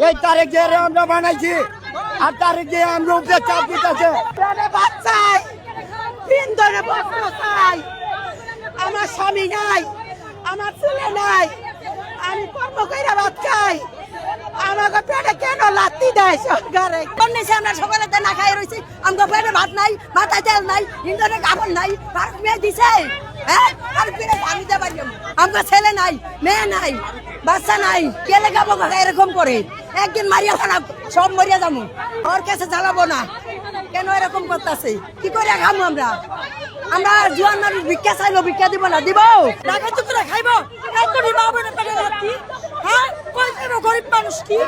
এই তারিখ দিয়ে আমরা বানাইছি আর তারিখ দিয়ে আমরা উপরে চাপ দিতেছে। বাচ্চাই 3 ধরে বছর চাই, আমার স্বামী নাই, আমার ছেলে নাই, আমি কর্ম কইরা ভাত খাই, আমাকে পেটে কেন লাত্তি দেয় সরকারে? নিচে আমরা সকালে না খাই রয়েছি, আমাকে পেটে ভাত নাই, মাথায় তেল নাই, ইন্টারনেট কাপড় নাই, আর মেয়ে দিছে হ্যাঁ, আর ফিরে আমি দিতে পারি আমাকে ছেলে নাই, মেয়ে নাই, বাচ্চা নাই, কেলে গাবো এরকম করে একদিন মারিয়া খারাপ সব মরিয়া যাবো, ওর কাছে জ্বালাবো না কেন এরকম করতেছে? কি করে খাবো আমরা? আমরা জোয়ান মানুষ ভিক্ষা চাইলো, ভিক্ষা দিব না? দিব টাকা তো করে খাইবো? এতটি মা বোনের পেটে লাত্তি, হ্যাঁ কই যাইবো? গরিব মানুষ কি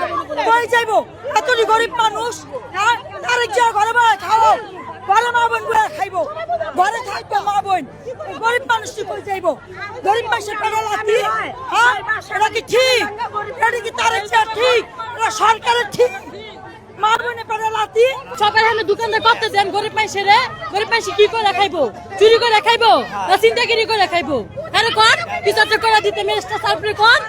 কই যাইবো? এতটি গরিব মানুষ, হ্যাঁ তার ইচ্ছা ঘরে বসে খাও, ঘরে মা বোন গুলা খাইবো, ঘরে থাকবে মা বোন, গরিব মানুষ কি কই যাইবো? গরিব মানুষের পেটে লাত্তি, হ্যাঁ এটা কি ঠিক? এটা কি তার ইচ্ছা ঠিক? এটা সরকারের ঠিক? মা বোনের পেটে লাত্তি সকালে হলে দোকানদার করতে দেন, গরিব মানুষের গরিব মানুষ কি করে খাইবো? চুরি করে খাইবো না চিন্তাগিরি করে খাইবো? হ্যাঁ কর কিছু একটা করে দিতে মেয়েটা সার্ভে কর।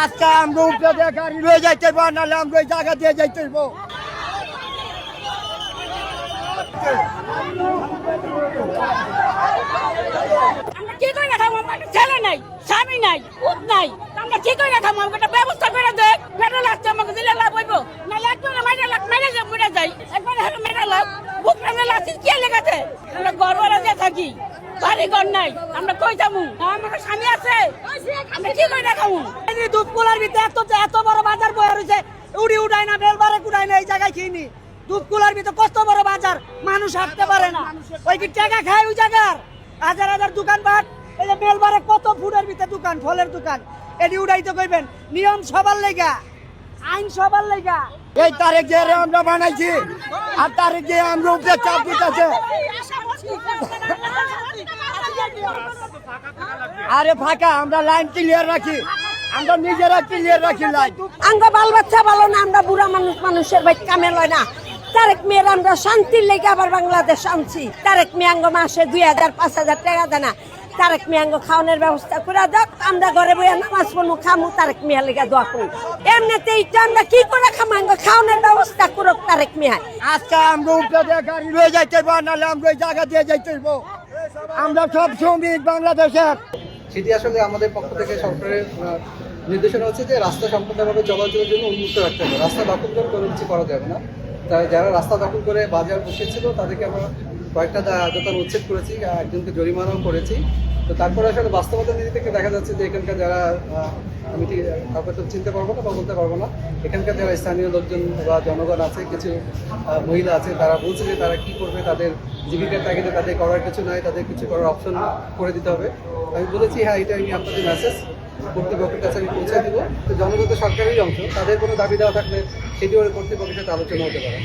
আজকে আমরা উপরে দিয়ে গাড়ি লয়ে যাইতে পারবো, নাহলে আমরা ওই জায়গা দিয়ে যাইতে পারবো। আমরা কি করে খাবো? আমার ছেলে নাই, স্বামী নাই, পুত নাই, আমরা কি করে খাবো? আমাকে একটা ব্যবস্থা করে দে। পেটে লাগছে, আমাকে দিলে লাভ হইব, নাহলে একবার মাইরে যাবো, মরে যাই একবার হলে মেরে লাভ। বুক টানে লাগছে কি লেগেছে? আমরা গড়বড়া দিয়ে থাকি, বাড়ি ঘর নাই, আমরা কই যাবো? আমার স্বামী আছে, আমরা কি করে খাবো? দুধ কুলার ভিতরে এত বড় বাজার বয়ে রয়েছে, উড়ি উড়াই না, বেলবারে উড়াই না, এই জায়গায় কিনি দুধ কুলার ভিতরে কত বড় বাজার, মানুষ হাঁটতে পারে না, ওই কি টাকা খায় ওই জায়গার? হাজার হাজার দোকানপাট, এই যে বেলবারে কত ফুটের ভিতরে দোকান, ফলের দোকান, এটি উড়াইতে কইবেন নিয়ম সবার লেগা, আইন সবার লেগা। এই তারিখ দিয়ে আমরা বানাইছি আর তারিখ দিয়ে আমরা উপরে চাপ দিতেছে। আরে ফাঁকা, আমরা লাইন ক্লিয়ার রাখি, আমরা নিজেরা ক্লিয়ার রাখি লাইন। আমরা বাল বাচ্চা ভালো না, আমরা বুড়া মানুষের ভাই কামে লয় না। তারেক মেয়ের আমরা শান্তির লেগে আবার বাংলাদেশ আনছি। তারেক মেয়াঙ্গ মাসে 2000-5000 টাকা দেয় না। তারেক মেয়াঙ্গ খাওয়ানোর ব্যবস্থা করে দেখ, আমরা ঘরে বইয়া নামাজ পড়বো, খামু, তারেক মেয়া লেগে দোয়া করি। এমনিতে এইটা আমরা কি করে খামাঙ্গ খাওয়ানোর ব্যবস্থা করুক তারেক মেয়া। আজকে আমরা উপরে দিয়ে গাড়ি লয়ে যাইতে পারবো, নাহলে আমরা ওই জায়গা দিয়ে যাইতে পারবো। আমরা সব শ্রমিক বাংলাদেশের। সেটি আসলে আমাদের পক্ষ থেকে সরকারের নির্দেশনা হচ্ছে যে রাস্তা সম্পূর্ণভাবে চলাচলের জন্য উন্মুক্ত রাখতে হবে, রাস্তা দখল করে কোনো কিছু করা যাবে না। তাই যারা রাস্তা দখল করে বাজার বসিয়েছিল তাদেরকে আমরা কয়েকটা দোকান উচ্ছেদ করেছি, একজনকে জরিমানাও করেছি। তো তারপরে আসলে বাস্তবতা নীতি থেকে দেখা যাচ্ছে যে এখানকার যারা, আমি ঠিক কাউকে তো চিনতে পারবো না বা বলতে পারবো না, এখানকার যারা স্থানীয় লোকজন বা জনগণ আছে, কিছু মহিলা আছে, তারা বলছে যে তারা কি করবে, তাদের জীবিকার তাগিদে তাদের করার কিছু নাই, তাদের কিছু করার অপশন করে দিতে হবে। আমি বলেছি হ্যাঁ, এটা আমি আপনাদের মেসেজ কর্তৃপক্ষের কাছে আমি পৌঁছে দিব। তো জনগণ তো সরকারেরই অংশ, তাদের কোনো দাবি দেওয়া থাকলে সেটি ওর কর্তৃপক্ষের সাথে আলোচনা হতে পারে।